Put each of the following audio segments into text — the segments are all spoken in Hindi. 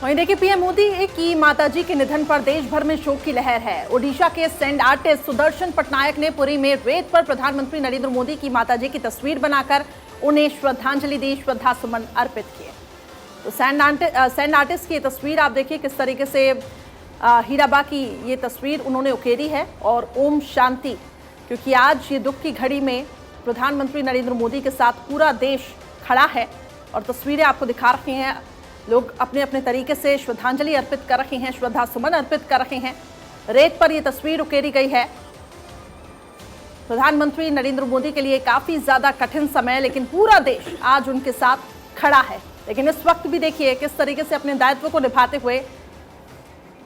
वहीं देखिए पीएम मोदी की माताजी के निधन पर देश भर में शोक की लहर है। ओडिशा के सैंड आर्टिस्ट सुदर्शन पटनायक ने पुरी में रेत पर प्रधानमंत्री नरेंद्र मोदी की माताजी की तस्वीर बनाकर उन्हें श्रद्धांजलि दी, श्रद्धा सुमन अर्पित किए। तो सैंड आर्टिस्ट की तस्वीर आप देखिए किस तरीके से हीराबा की ये तस्वीर उन्होंने उकेरी है और ओम शांति, क्योंकि आज ये दुख की घड़ी में प्रधानमंत्री नरेंद्र मोदी के साथ पूरा देश खड़ा है और तस्वीरें आपको दिखा रहे हैं। लोग अपने अपने तरीके से श्रद्धांजलि अर्पित कर रहे हैं, श्रद्धा सुमन अर्पित कर रहे हैं। रेत पर यह तस्वीर उकेरी गई है। प्रधानमंत्री नरेंद्र मोदी के लिए काफी ज्यादा कठिन समय, लेकिन पूरा देश आज उनके साथ खड़ा है। लेकिन इस वक्त भी देखिए किस तरीके से अपने दायित्व को निभाते हुए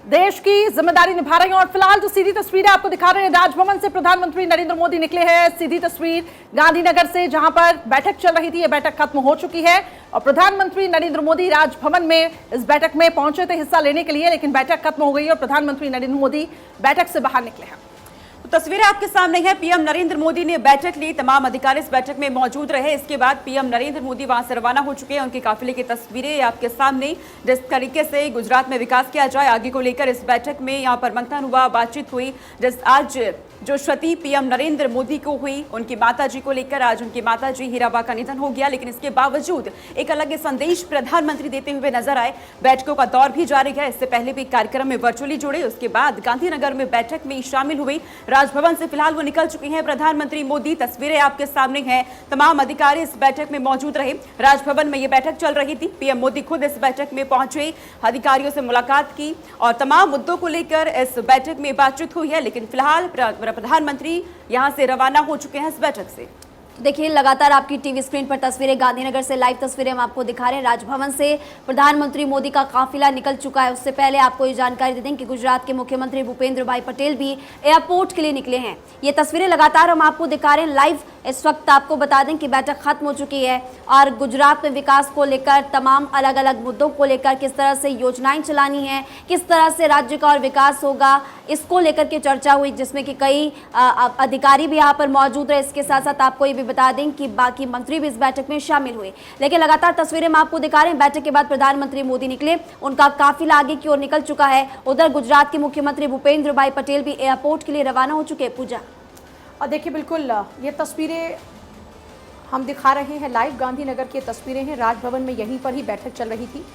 देश की जिम्मेदारी निभा रहे हैं। और फिलहाल जो सीधी तस्वीरें आपको दिखा रहे हैं, राजभवन से प्रधानमंत्री नरेंद्र मोदी निकले हैं। सीधी तस्वीर गांधीनगर से, जहां पर बैठक चल रही थी, यह बैठक खत्म हो चुकी है और प्रधानमंत्री नरेंद्र मोदी राजभवन में इस बैठक में पहुंचे थे हिस्सा लेने के लिए, लेकिन बैठक खत्म हो गई और प्रधानमंत्री नरेंद्र मोदी बैठक से बाहर निकले हैं। तस्वीरें आपके सामने है। पीएम नरेंद्र मोदी ने बैठक ली, तमाम अधिकारी इस बैठक में मौजूद रहे। इसके बाद पीएम नरेंद्र मोदी वहां से रवाना हो चुके हैं। उनके काफिले की तस्वीरें आपके सामने, जिस तरीके से गुजरात में विकास किया जाए आगे को लेकर इस बैठक में यहां पर मंथन हुआ, बातचीत हुई। जिस आज जो क्षति पीएम नरेंद्र मोदी को हुई उनकी माताजी को लेकर, आज उनकी माताजी हीराबा का निधन हो गया, लेकिन इसके बावजूद एक अलग संदेश प्रधानमंत्री देते हुए नजर आए। बैठकों का दौर भी जारी है। इससे पहले भी कार्यक्रम में वर्चुअली जुड़े, उसके बाद गांधीनगर में बैठक में शामिल हुई। राजभवन से फिलहाल वो निकल चुके हैं प्रधानमंत्री मोदी। तस्वीरें आपके सामने हैं। तमाम अधिकारी इस बैठक में मौजूद रहे। राजभवन में ये बैठक चल रही थी। पीएम मोदी खुद इस बैठक में पहुंचे, अधिकारियों से मुलाकात की और तमाम मुद्दों को लेकर इस बैठक में बातचीत हुई है। लेकिन फिलहाल प्रधानमंत्री यहां से रवाना हो चुके हैं इस बैठक से। देखिए लगातार आपकी टीवी स्क्रीन पर तस्वीरें, गांधीनगर से लाइव तस्वीरें हम आपको दिखा रहे हैं। राजभवन से प्रधानमंत्री मोदी का काफिला निकल चुका है। उससे पहले आपको ये जानकारी दे दें कि गुजरात के मुख्यमंत्री भूपेंद्र भाई पटेल भी एयरपोर्ट के लिए निकले हैं। ये तस्वीरें लगातार हम आपको दिखा रहे हैं लाइव। इस वक्त आपको बता दें कि बैठक खत्म हो चुकी है और गुजरात में विकास को लेकर, तमाम अलग अलग मुद्दों को लेकर, किस तरह से योजनाएं चलानी है, किस तरह से राज्य का और विकास होगा, इसको लेकर के चर्चा हुई, जिसमें कि कई अधिकारी भी यहाँ पर मौजूद रहे। इसके साथ साथ आपको ये भी बता दें कि बाकी मंत्री भी इस बैठक में शामिल हुए। लेकिन लगातार तस्वीरें हम आपको दिखा रहे हैं। बैठक के बाद प्रधानमंत्री मोदी निकले, उनका काफिला आगे की ओर निकल चुका है। उधर गुजरात के मुख्यमंत्री भूपेंद्र भाई पटेल भी एयरपोर्ट के लिए रवाना हो चुके हैं। पूजा, और देखिए बिल्कुल ये तस्वीरें हम दिखा रहे हैं लाइव, गांधीनगर की तस्वीरें हैं। राजभवन में यहीं पर ही बैठक चल रही थी।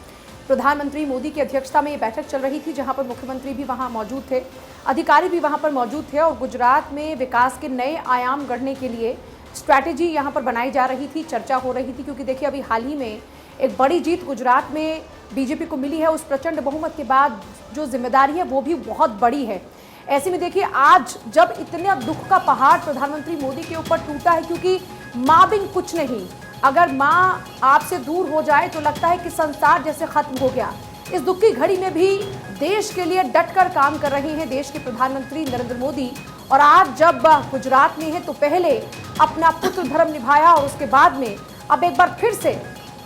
प्रधानमंत्री मोदी की अध्यक्षता में ये बैठक चल रही थी, जहां पर मुख्यमंत्री भी वहां मौजूद थे, अधिकारी भी वहां पर मौजूद थे और गुजरात में विकास के नए आयाम गढ़ने के लिए स्ट्रैटेजी यहां पर बनाई जा रही थी, चर्चा हो रही थी। क्योंकि देखिए अभी हाल ही में एक बड़ी जीत गुजरात में बीजेपी को मिली है। उस प्रचंड बहुमत के बाद जो जिम्मेदारी है वो भी बहुत बड़ी है। ऐसे में देखिए आज जब इतने दुख का पहाड़ प्रधानमंत्री मोदी के ऊपर टूटा है, क्योंकि माँ बिन कुछ नहीं, अगर माँ आपसे दूर हो जाए तो लगता है कि संसार जैसे खत्म हो गया। इस दुख की घड़ी में भी देश के लिए डटकर काम कर रहे हैं देश के प्रधानमंत्री नरेंद्र मोदी। और आज जब गुजरात में है तो पहले अपना पुत्र धर्म निभाया और उसके बाद में अब एक बार फिर से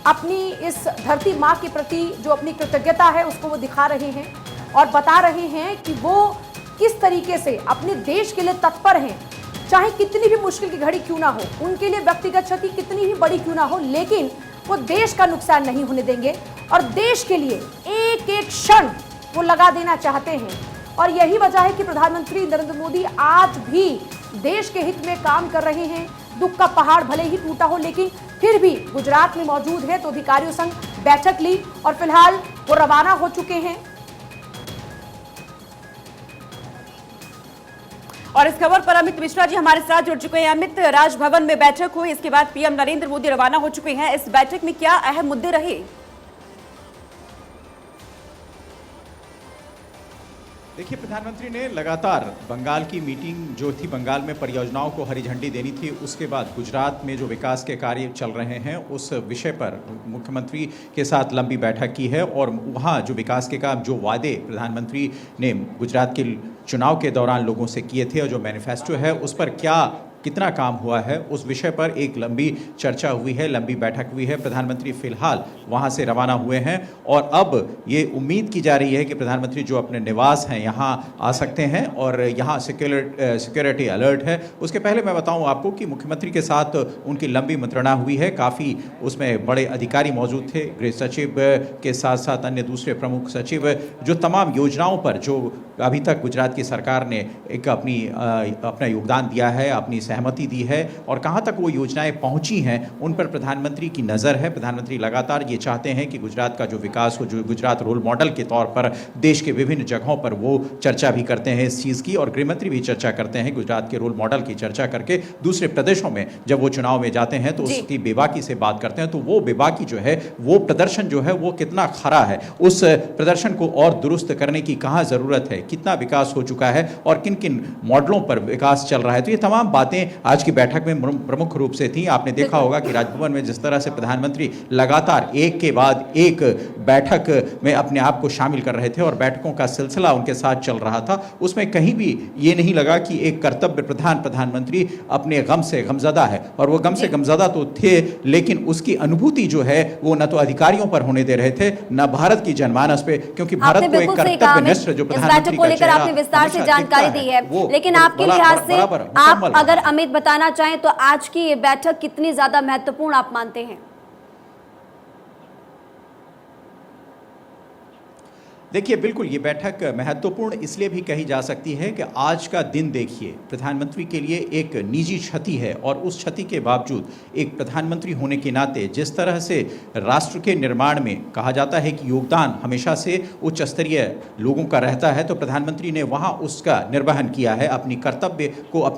अपनी इस धरती माँ के प्रति जो अपनी कृतज्ञता है उसको वो दिखा रहे हैं और बता रहे हैं कि वो किस तरीके से अपने देश के लिए तत्पर हैं। चाहे कितनी भी मुश्किल की घड़ी क्यों ना हो, उनके लिए व्यक्तिगत क्षति कितनी ही बड़ी क्यों ना हो, लेकिन वो देश का नुकसान नहीं होने देंगे और देश के लिए एक एक क्षण वो लगा देना चाहते हैं। और यही वजह है कि प्रधानमंत्री नरेंद्र मोदी आज भी देश के हित में काम कर रहे हैं। दुख का पहाड़ भले ही टूटा हो, लेकिन फिर भी गुजरात में मौजूद है तो अधिकारियों संग बैठक ली और फिलहाल वो रवाना हो चुके हैं। और इस खबर पर अमित मिश्रा जी हमारे साथ जुड़ चुके हैं। अमित, राजभवन में बैठक हुई, इसके बाद पीएम नरेंद्र मोदी रवाना हो चुके हैं। इस बैठक में क्या अहम मुद्दे रहे? देखिए, प्रधानमंत्री ने लगातार बंगाल की मीटिंग जो थी, बंगाल में परियोजनाओं को हरी झंडी देनी थी, उसके बाद गुजरात में जो विकास के कार्य चल रहे हैं उस विषय पर मुख्यमंत्री के साथ लंबी बैठक की है और वहाँ जो विकास के काम, जो वादे प्रधानमंत्री ने गुजरात के चुनाव के दौरान लोगों से किए थे और जो मैनिफेस्टो है उस पर क्या कितना काम हुआ है, उस विषय पर एक लंबी चर्चा हुई है, लंबी बैठक हुई है। प्रधानमंत्री फिलहाल वहां से रवाना हुए हैं और अब ये उम्मीद की जा रही है कि प्रधानमंत्री जो अपने निवास हैं यहाँ आ सकते हैं और यहाँ सिक्योरिटी अलर्ट है। उसके पहले मैं बताऊं आपको कि मुख्यमंत्री के साथ उनकी लंबी मंत्रणा हुई है, काफ़ी उसमें बड़े अधिकारी मौजूद थे, गृह सचिव के साथ साथ अन्य दूसरे प्रमुख सचिव, जो तमाम योजनाओं पर जो अभी तक गुजरात की सरकार ने एक अपना योगदान दिया है, अपनी सहमति दी है और कहाँ तक वो योजनाएं पहुँची हैं उन पर प्रधानमंत्री की नज़र है। प्रधानमंत्री लगातार ये चाहते हैं कि गुजरात का जो विकास हो, जो गुजरात रोल मॉडल के तौर पर देश के विभिन्न जगहों पर वो चर्चा भी करते हैं इस चीज़ की और गृहमंत्री भी चर्चा करते हैं गुजरात के रोल मॉडल की चर्चा करके दूसरे प्रदेशों में जब वो चुनाव में जाते हैं तो उसकी बेबाकी से बात करते हैं। तो वो बेबाकी जो है, वो प्रदर्शन जो है वो कितना खरा है, उस प्रदर्शन को और दुरुस्त करने की कहाँ ज़रूरत है, कितना विकास हो चुका है और किन किन मॉडलों पर विकास चल रहा है। तो ये तमाम बातें आज की बैठक में प्रमुख रूप से थी। आपने देखा होगा कि राजभवन में जिस तरह से प्रधानमंत्री लगातार एक के बाद एक बैठक में अपने आप को शामिल कर रहे थे और बैठकों का सिलसिला उनके साथ चल रहा था, उसमें कहीं भी ये नहीं लगा कि एक कर्तव्य प्रधान प्रधानमंत्री अपने गम से गमज़दा है। और वो गम से गमज़दा तो थे, लेकिन उसकी अनुभूति जो है वो न तो अधिकारियों पर होने दे रहे थे, न भारत की जनमानस पे, क्योंकि भारत को एक कर्तव्यनिष्ठ जो प्रधानमंत्री को लेकर आपने विस्तार से जानकारी दी है। लेकिन आपके लिहाज से आप अगर अमित बताना चाहें तो आज की ये बैठक कितनी ज्यादा महत्वपूर्ण आप मानते हैं? देखिए, बिल्कुल ये बैठक महत्वपूर्ण इसलिए भी कही जा सकती है कि आज का दिन देखिए प्रधानमंत्री के लिए एक निजी क्षति है और उस क्षति के बावजूद एक प्रधानमंत्री होने के नाते जिस तरह से राष्ट्र के निर्माण में कहा जाता है कि योगदान हमेशा से उच्च स्तरीय लोगों का रहता है, तो प्रधानमंत्री ने वहाँ उसका निर्वहन किया है। अपने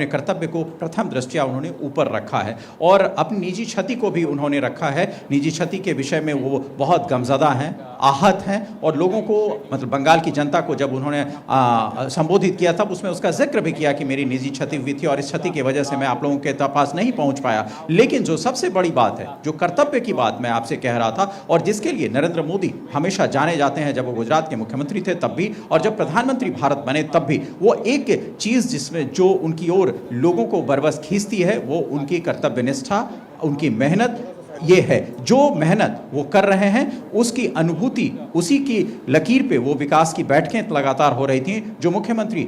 कर्तव्य को प्रथम दृष्टया उन्होंने ऊपर रखा है और अपनी निजी क्षति को भी उन्होंने रखा है। निजी क्षति के विषय में वो बहुत गमज़दा हैं, आहत हैं और लोगों को, मतलब बंगाल की जनता को जब उन्होंने संबोधित किया तब उसमें उसका जिक्र भी किया कि मेरी निजी क्षति हुई थी और इस क्षति की वजह से मैं आप लोगों के पास नहीं पहुंच पाया। लेकिन जो सबसे बड़ी बात है, जो कर्तव्य की बात मैं आपसे कह रहा था और जिसके लिए नरेंद्र मोदी हमेशा जाने जाते हैं, जब वो गुजरात के मुख्यमंत्री थे तब भी और जब प्रधानमंत्री भारत बने तब भी, वो एक चीज़ जिसमें जो उनकी ओर लोगों को बरबस खींचती है वो उनकी कर्तव्यनिष्ठा, उनकी मेहनत। ये है जो मेहनत वो कर रहे हैं उसकी अनुभूति, उसी की लकीर पे वो विकास की बैठकें लगातार हो रही थी। जो मुख्यमंत्री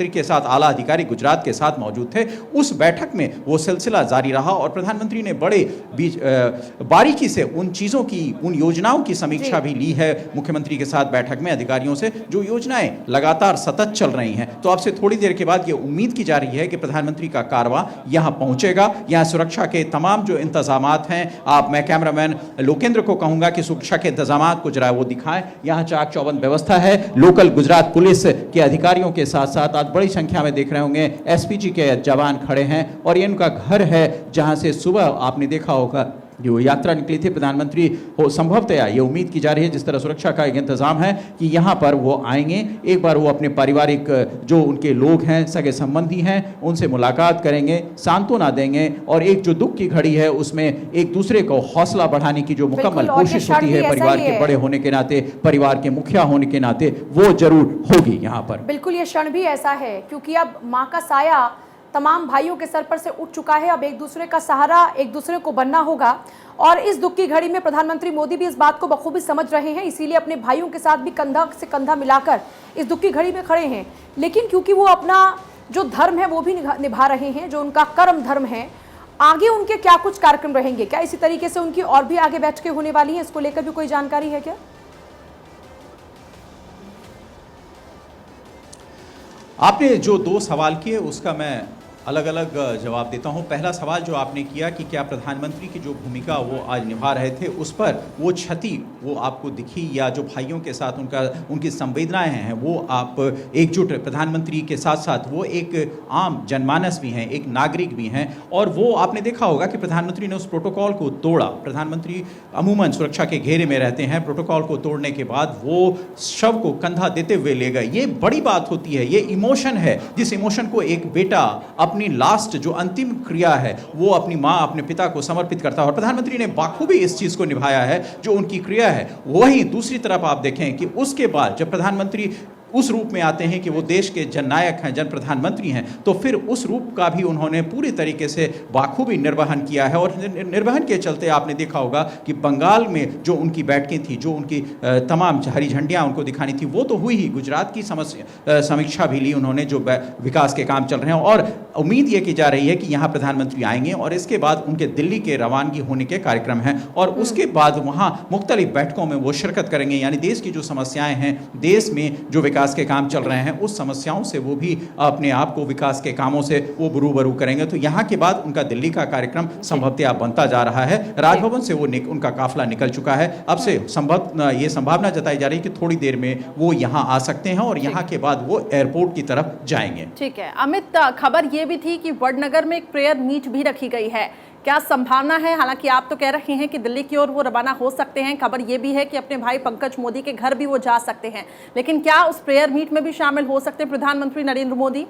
के साथ आला अधिकारी गुजरात के साथ मौजूद थे, उस बैठक में वो सिलसिला जारी रहा और प्रधानमंत्री ने बड़े बारीकी से उन चीज़ों की, उन योजनाओं की समीक्षा भी ली है मुख्यमंत्री के साथ बैठक में अधिकारियों से, जो योजनाएं लगातार सतत चल रही हैं। तो अब से थोड़ी देर के बाद ये उम्मीद की जा रही है कि प्रधानमंत्री का कारवां यहाँ पहुँचेगा। यहाँ सुरक्षा के तमाम जो इंतजामात हैं, मैं कैमरामैन लोकेंद्र को कहूंगा कि सुरक्षा के इंतजामात को जरा वो दिखाएं। यहाँ चाक चौबंद व्यवस्था है। लोकल गुजरात पुलिस के अधिकारियों के साथ साथ आज बड़ी संख्या में देख रहे होंगे एसपीजी के जवान खड़े हैं और ये उनका घर है जहां से सुबह आपने देखा होगा जो यात्रा निकली थी प्रधानमंत्री हो। संभवतया ये उम्मीद की जा रही है, जिस तरह सुरक्षा का एक इंतजाम है, कि यहाँ पर वो आएंगे, एक बार वो अपने पारिवारिक जो उनके लोग हैं, सगे संबंधी हैं, उनसे मुलाकात करेंगे, सांत्वना देंगे और एक जो दुख की घड़ी है उसमें एक दूसरे को हौसला बढ़ाने की जो मुकम्मल कोशिश होती है परिवार के बड़े होने के नाते, परिवार के मुखिया होने के नाते, वो जरूर होगी यहाँ पर। बिल्कुल ये क्षण भी ऐसा है क्योंकि अब माँ का साया तमाम भाइयों के सर पर से उठ चुका है। अब एक दूसरे का सहारा एक दूसरे को बनना होगा और इस दुख की घड़ी में प्रधानमंत्री मोदी भी इस बात को बखूबी समझ रहे हैं, इसीलिए अपने भाइयों के साथ भी कंधा से कंधा मिलाकर इस दुख की घड़ी में खड़े हैं। लेकिन क्योंकि वो अपना जो धर्म है वो भी निभा रहे हैं, जो उनका कर्म धर्म है, आगे उनके क्या कुछ कार्यक्रम रहेंगे, क्या इसी तरीके से उनकी और भी आगे बैठकें होने वाली हैं, इसको लेकर भी कोई जानकारी है क्या? आपने जो दो सवाल किए उसका मैं अलग अलग जवाब देता हूं। पहला सवाल जो आपने किया कि क्या प्रधानमंत्री की जो भूमिका वो आज निभा रहे थे उस पर वो क्षति वो आपको दिखी, या जो भाइयों के साथ उनकी संवेदनाएं हैं वो आप एकजुट प्रधानमंत्री के साथ साथ वो एक आम जनमानस भी हैं, एक नागरिक भी हैं और वो आपने देखा होगा कि प्रधानमंत्री ने उस प्रोटोकॉल को तोड़ा। प्रधानमंत्री अमूमन सुरक्षा के घेरे में रहते हैं, प्रोटोकॉल को तोड़ने के बाद वो शव को कंधा देते हुए ले गए। ये बड़ी बात होती है, ये इमोशन है, जिस इमोशन को एक बेटा अपनी लास्ट जो अंतिम क्रिया है वो अपनी माँ अपने पिता को समर्पित करता है और प्रधानमंत्री ने बाखूबी इस चीज़ को निभाया है जो उनकी क्रिया है। वहीं दूसरी तरफ आप देखें कि उसके बाद जब प्रधानमंत्री उस रूप में आते हैं कि वो देश के जननायक हैं, जन प्रधानमंत्री हैं, तो फिर उस रूप का भी उन्होंने पूरी तरीके से बाखूबी निर्वहन किया है। और निर्वहन के चलते आपने देखा होगा कि बंगाल में जो उनकी बैठकें थी, जो उनकी तमाम हरी झंडियां उनको दिखानी थी, वो तो हुई ही। गुजरात की समीक्षा भी ली उन्होंने, जो विकास के काम चल रहे हैं, और उम्मीद ये की जा रही है कि यहाँ प्रधानमंत्री आएंगे और इसके बाद उनके दिल्ली के रवानगी होने के कार्यक्रम हैं और उसके बाद वहाँ मुख्तलिफ बैठकों में वो शिरकत करेंगे। यानी देश की जो समस्याएं हैं, देश में जो विकास के काम चल रहे हैं, उस समस्याओं से वो भी अपने आप को विकास के कामों से वो रूबरू करेंगे। तो यहाँ के बाद उनका दिल्ली का कार्यक्रम संभवतः बनता जा रहा है। राजभवन से वो उनका काफिला निकल चुका है। अब से ये संभावना जताई जा रही है कि थोड़ी देर में वो यहाँ आ सकते हैं और यहाँ के बाद वो एयरपोर्ट की तरफ जाएंगे। ठीक है अमित, खबर ये भी थी कि वडनगर में एक प्रेयर मीट भी रखी गई है, क्या संभावना है? हालांकि आप तो कह रहे हैं कि दिल्ली की ओर वो रवाना हो सकते हैं, खबर ये भी है कि अपने भाई पंकज मोदी के घर भी वो जा सकते हैं, लेकिन क्या उस प्रेयर मीट में भी शामिल हो सकते हैं प्रधानमंत्री नरेंद्र मोदी?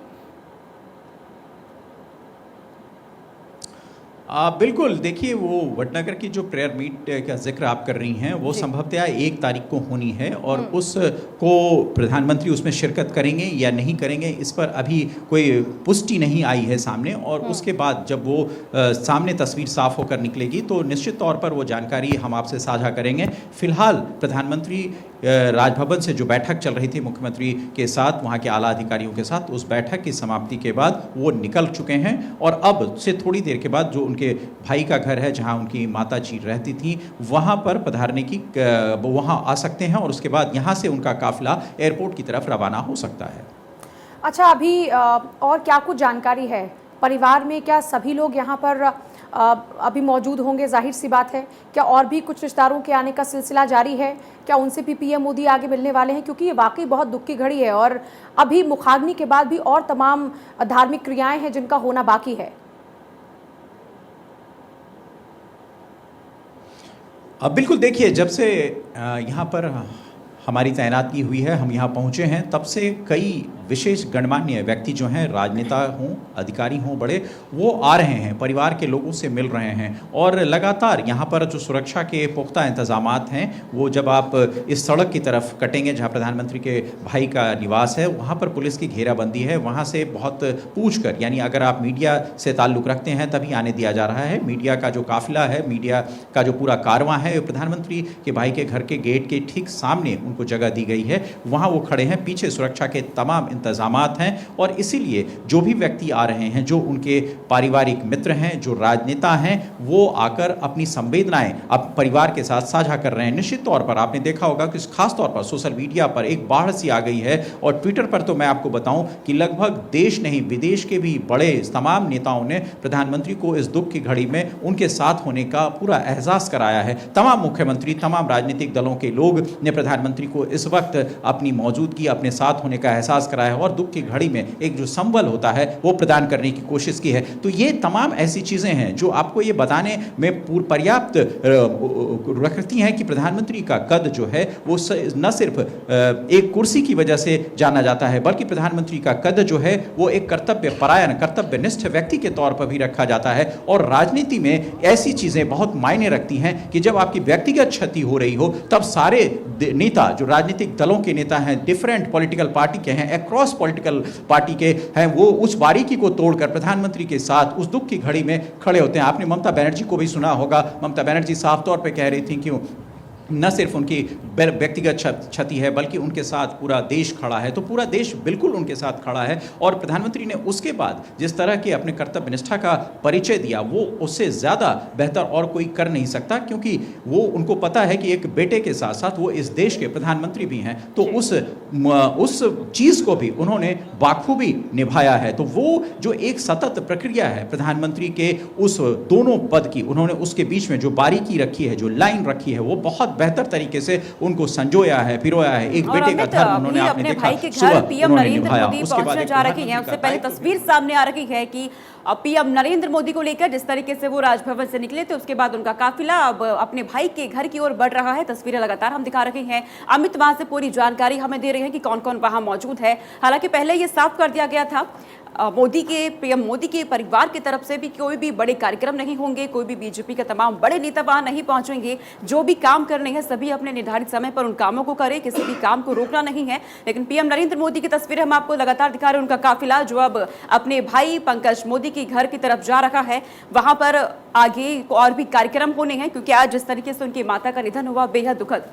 बिल्कुल, देखिए वो वडनगर की जो प्रेयर मीट का जिक्र आप कर रही हैं, वो संभवतः 1 तारीख को होनी है और उसको प्रधानमंत्री उसमें शिरकत करेंगे या नहीं करेंगे, इस पर अभी कोई पुष्टि नहीं आई है सामने। और उसके बाद जब वो सामने तस्वीर साफ होकर निकलेगी तो निश्चित तौर पर वो जानकारी हम आपसे साझा करेंगे। फिलहाल प्रधानमंत्री राजभवन से जो बैठक चल रही थी मुख्यमंत्री के साथ, वहाँ के आला अधिकारियों के साथ, उस बैठक की समाप्ति के बाद वो निकल चुके हैं और अब से थोड़ी देर के बाद जो उनके भाई का घर है, जहाँ उनकी माता जी रहती थी, वहाँ पर पधारने की वहाँ आ सकते हैं और उसके बाद यहाँ से उनका काफिला एयरपोर्ट की तरफ रवाना हो सकता है। अच्छा, अभी और क्या कुछ जानकारी है? परिवार में क्या सभी लोग यहाँ पर अभी मौजूद होंगे? जाहिर सी बात है, क्या और भी कुछ रिश्तेदारों के आने का सिलसिला जारी है? क्या उनसे भी पीएम मोदी आगे मिलने वाले हैं? क्योंकि ये वाकई बहुत दुख की घड़ी है और अभी मुखाग्नि के बाद भी और तमाम धार्मिक क्रियाएं हैं जिनका होना बाकी है। अब बिल्कुल देखिए, जब से यहाँ पर हमारी तैनाती हुई है, हम यहाँ पहुँचे हैं, तब से कई विशेष गणमान्य व्यक्ति जो हैं, राजनेता हों, अधिकारी हों बड़े, वो आ रहे हैं, परिवार के लोगों से मिल रहे हैं और लगातार यहाँ पर जो सुरक्षा के पुख्ता इंतजामात हैं, वो जब आप इस सड़क की तरफ कटेंगे जहाँ प्रधानमंत्री के भाई का निवास है, वहाँ पर पुलिस की घेराबंदी है। वहाँ से बहुत पूछ कर, यानी अगर आप मीडिया से ताल्लुक़ रखते हैं तभी आने दिया जा रहा है। मीडिया का जो काफिला है, मीडिया का जो पूरा कारवां है, प्रधानमंत्री के भाई के घर के गेट के ठीक सामने उनको जगह दी गई है, वहाँ वो खड़े हैं। पीछे सुरक्षा के तमाम इंतजामात हैं और इसीलिए जो भी व्यक्ति आ रहे हैं, जो उनके पारिवारिक मित्र हैं, जो राजनेता हैं, वो आकर अपनी संवेदनाएं अब परिवार के साथ साझा कर रहे हैं। निश्चित तौर पर आपने देखा होगा कि खास तौर पर सोशल मीडिया पर एक बाढ़ सी आ गई है और ट्विटर पर तो मैं आपको बताऊं कि लगभग देश नहीं विदेश के भी बड़े तमाम नेताओं ने प्रधानमंत्री को इस दुख की घड़ी में उनके साथ होने का पूरा एहसास कराया है। तमाम मुख्यमंत्री, तमाम राजनीतिक दलों के लोग ने प्रधानमंत्री को इस वक्त अपनी मौजूदगी, अपने साथ होने का एहसास कराया है और दुख की घड़ी में एक जो संबल होता है वो प्रदान करने की कोशिश की है। तो ये तमाम ऐसी चीज़ें हैं जो आपको ये बताने में पर्याप्त रखती हैं कि प्रधानमंत्री का कद जो है वो न सिर्फ एक कुर्सी की वजह से जाना जाता है, बल्कि प्रधानमंत्री का कद जो है वो एक कर्तव्यपरायण, कर्तव्यनिष्ठ व्यक्ति के तौर पर भी रखा जाता है। और राजनीति में ऐसी चीज़ें बहुत मायने रखती हैं कि जब आपकी व्यक्तिगत क्षति हो रही हो, तब सारे नेता, जो राजनीतिक दलों के नेता हैं, डिफरेंट पॉलिटिकल पार्टी के हैं, अक्रॉस पॉलिटिकल पार्टी के हैं, वो उस बारीकी को तोड़कर प्रधानमंत्री के साथ उस दुख की घड़ी में खड़े होते हैं। आपने ममता बनर्जी को भी सुना होगा, ममता बनर्जी साफ तौर पे कह रही थी कि न सिर्फ उनकी व्यक्तिगत क्षति है बल्कि उनके साथ पूरा देश खड़ा है। तो पूरा देश बिल्कुल उनके साथ खड़ा है और प्रधानमंत्री ने उसके बाद जिस तरह के अपने कर्तव्य निष्ठा का परिचय दिया, वो उससे ज़्यादा बेहतर और कोई कर नहीं सकता, क्योंकि वो उनको पता है कि एक बेटे के साथ साथ वो इस देश के प्रधानमंत्री भी हैं। तो उस चीज़ को भी उन्होंने बाखूबी निभाया है। तो वो जो एक सतत प्रक्रिया है प्रधानमंत्री के उस दोनों पद की, उन्होंने उसके बीच में जो बारीकी रखी है, जो लाइन रखी है, वो बहुत बेहतर तरीके से उनको संजोया है, पिरोया है। एक बेटे का धर्म उन्होंने आपने देखा भाई के घर पीएम नरेंद्र मोदी पहुंचने जा रहे हैं। उससे पहले तस्वीर सामने आ रही है कि पीएम नरेंद्र मोदी को लेकर जिस तरीके से वो राजभवन से निकले थे, उसके बाद उनका काफिला अब अपने भाई के घर की ओर बढ़ रहा है। तस्वीरें लगातार हम दिखा रहे हैं। अमित वहां से पूरी जानकारी हमें दे रहे हैं कि कौन कौन वहां मौजूद है। हालांकि पहले ये साफ कर दिया गया था मोदी के पीएम मोदी के परिवार की तरफ से भी कोई भी बड़े कार्यक्रम नहीं होंगे, कोई भी बीजेपी के तमाम बड़े नेता वहां नहीं पहुंचेंगे। जो भी काम करने हैं सभी अपने निर्धारित समय पर उन कामों को करें, किसी भी काम को रोकना नहीं है। लेकिन पीएम नरेंद्र मोदी की तस्वीरें हम आपको लगातार दिखा रहे हैं। उनका काफिला जो अब अपने भाई पंकज मोदी के घर की तरफ जा रहा है, वहां पर आगे और भी कार्यक्रम होने हैं, क्योंकि आज जिस तरीके से उनकी माता का निधन हुआ बेहद दुखद।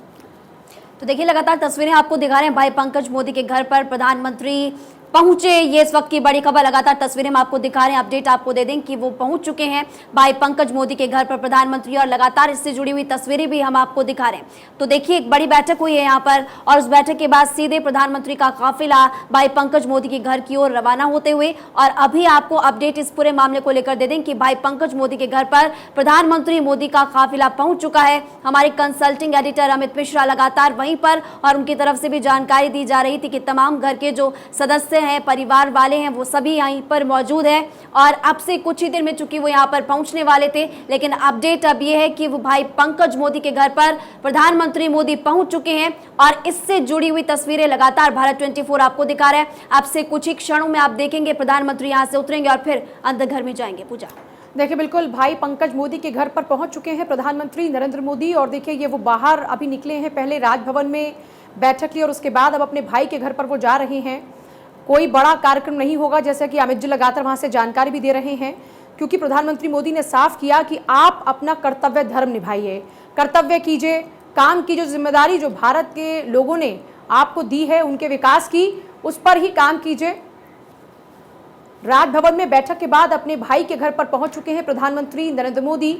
तो देखिए लगातार तस्वीरें आपको दिखा रहे हैं भाई पंकज मोदी के घर पर प्रधानमंत्री पहुंचे। ये इस वक्त की बड़ी खबर, लगातार तस्वीरें हम आपको दिखा रहे हैं। अपडेट आपको दे दें कि वो पहुंच चुके हैं भाई पंकज मोदी के घर पर प्रधानमंत्री, और लगातार इससे जुड़ी हुई तस्वीरें भी हम आपको दिखा रहे हैं। तो देखिए एक बड़ी बैठक हुई है यहाँ पर, और उस बैठक के बाद सीधे प्रधानमंत्री का काफिला भाई पंकज मोदी के घर की ओर रवाना होते हुए, और अभी आपको अपडेट इस पूरे मामले को लेकर दे दें कि भाई पंकज मोदी के घर पर प्रधानमंत्री मोदी का काफिला पहुंच चुका है। हमारे कंसल्टिंग एडिटर अमित मिश्रा लगातार वहीं पर, और उनकी तरफ से भी जानकारी दी जा रही थी कि तमाम घर के जो सदस्य हैं, परिवार वाले हैं, वो सभी यहीं पर मौजूद है। और अब से कुछ ही देर में चूंकि वो यहाँ पर पहुंचने वाले थे, लेकिन अपडेट अब ये है कि वो भाई पंकज मोदी के घर पर प्रधानमंत्री मोदी पहुंच चुके हैं, और इससे जुड़ी हुई तस्वीरें लगातार भारत 24 आपको दिखा रहा है। अब से कुछ ही क्षणों में आप देखेंगे प्रधानमंत्री यहाँ से उतरेंगे और फिर अंदर घर में जाएंगे। पूजा देखिए बिल्कुल भाई पंकज मोदी के घर पर पहुंच चुके हैं प्रधानमंत्री नरेंद्र मोदी, और देखिए ये वो बाहर अभी निकले हैं, पहले राजभवन में बैठक ली और उसके बाद अब अपने भाई के घर पर वो जा रहे हैं। कोई बड़ा कार्यक्रम नहीं होगा, जैसा कि अमित जी लगातार वहां से जानकारी भी दे रहे हैं, क्योंकि प्रधानमंत्री मोदी ने साफ किया कि आप अपना कर्तव्य धर्म निभाइए, कर्तव्य कीजिए, काम की जो जिम्मेदारी जो भारत के लोगों ने आपको दी है उनके विकास की, उस पर ही काम कीजिए। राजभवन में बैठक के बाद अपने भाई के घर पर पहुंच चुके हैं प्रधानमंत्री नरेंद्र मोदी।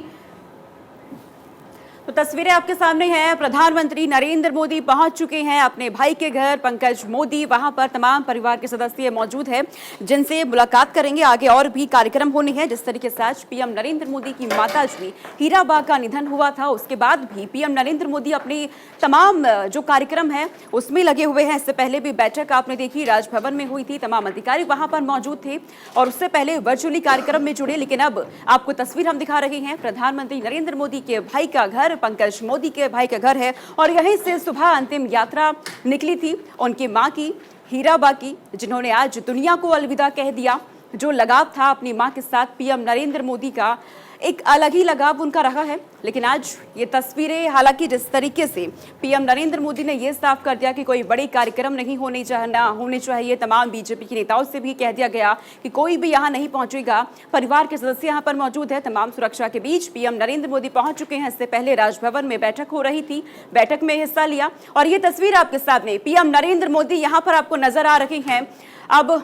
तो तस्वीरें आपके सामने हैं, प्रधानमंत्री नरेंद्र मोदी पहुंच चुके हैं अपने भाई के घर पंकज मोदी। वहां पर तमाम परिवार के सदस्य मौजूद हैं जिनसे मुलाकात करेंगे। आगे और भी कार्यक्रम होने हैं। जिस तरीके से आज पीएम नरेंद्र मोदी की माताजी हीराबा का निधन हुआ था, उसके बाद भी पीएम नरेंद्र मोदी अपनी तमाम जो कार्यक्रम है उसमें लगे हुए हैं। इससे पहले भी बैठक आपने देखी, राजभवन में हुई थी, तमाम अधिकारी वहां पर मौजूद थे, और उससे पहले वर्चुअली कार्यक्रम में जुड़े। लेकिन अब आपको तस्वीर हम दिखा रहे हैं, प्रधानमंत्री नरेंद्र मोदी के भाई का घर पंकज मोदी के भाई का घर है, और यहीं से सुबह अंतिम यात्रा निकली थी उनकी मां की, हीराबा की, जिन्होंने आज दुनिया को अलविदा कह दिया। जो लगाव था अपनी मां के साथ पीएम नरेंद्र मोदी का, एक अलग ही लगाव उनका रहा है। लेकिन आज ये तस्वीरें, हालांकि जिस तरीके से पीएम नरेंद्र मोदी ने ये साफ कर दिया कि कोई बड़े कार्यक्रम नहीं होने चाहिए, तमाम बीजेपी के नेताओं से भी कह दिया गया कि कोई भी यहाँ नहीं पहुंचेगा। परिवार के सदस्य यहाँ पर मौजूद है, तमाम सुरक्षा के बीच पीएम नरेंद्र मोदी पहुंच चुके हैं। इससे पहले राजभवन में बैठक हो रही थी, बैठक में हिस्सा लिया, और ये तस्वीर आपके सामने पीएम नरेंद्र मोदी यहाँ पर आपको नजर आ रहे हैं। अब